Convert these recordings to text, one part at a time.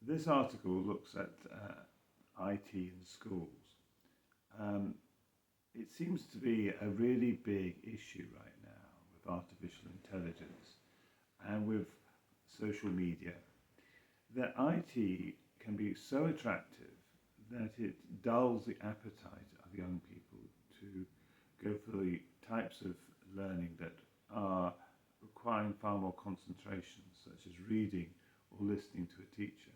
This article looks at IT in schools. Um, it seems to be a really big issue right now with artificial intelligence and with social media that IT can be so attractive that it dulls the appetite of young people to go for the types of learning that are requiring far more concentration, such as reading or listening to a teacher.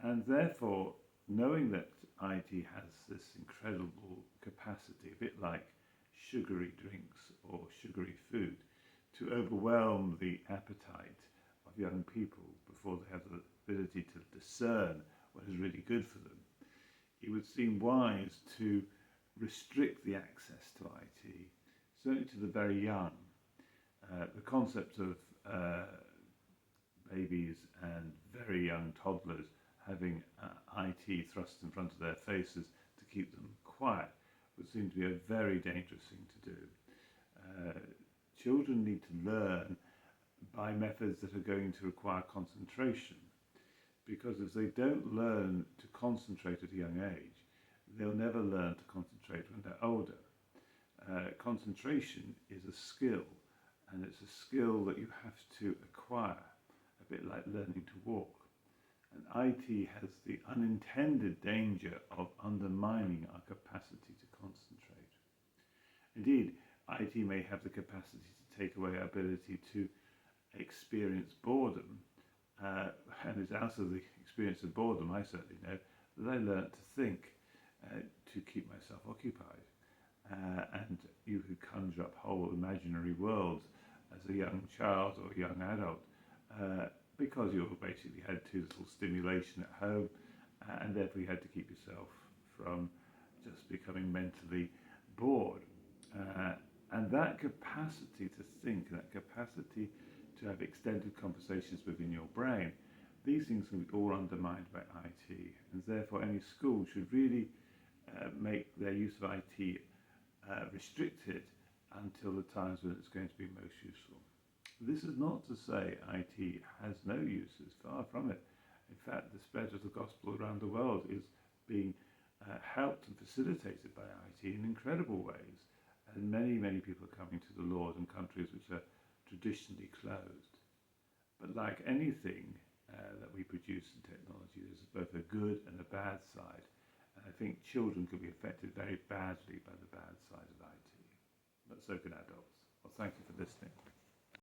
And therefore, knowing that IT has this incredible capacity, a bit like sugary drinks or sugary food, to overwhelm the appetite of young people before they have the ability to discern what is really good for them, it would seem wise to restrict the access to IT, certainly to the very young. The concept of babies and very young toddlers having IT thrust in front of their faces to keep them quiet would seem to be a very dangerous thing to do. Children need to learn by methods that are going to require concentration, because if they don't learn to concentrate at a young age, they'll never learn to concentrate when they're older. Concentration is a skill, and it's a skill that you have to acquire, a bit like learning to walk. And IT has the unintended danger of undermining our capacity to concentrate. Indeed, IT may have the capacity to take away our ability to experience boredom, and it's out of the experience of boredom, I certainly know, that I learnt to think to keep myself occupied. And you could conjure up whole imaginary worlds as a young child or a young adult, because you basically had too little stimulation at home, and therefore you had to keep yourself from just becoming mentally bored. And that capacity to think, that capacity to have extended conversations within your brain, these things can be all undermined by IT, and therefore any school should really make their use of IT restricted until the times when it's going to be most useful. This is not to say IT has no uses, far from it. In fact, the spread of the gospel around the world is being helped and facilitated by IT in incredible ways. And many, many people are coming to the Lord in countries which are traditionally closed. But like anything that we produce in technology, there's both a good and a bad side. And I think children can be affected very badly by the bad side of IT. But so can adults. Well, thank you for listening.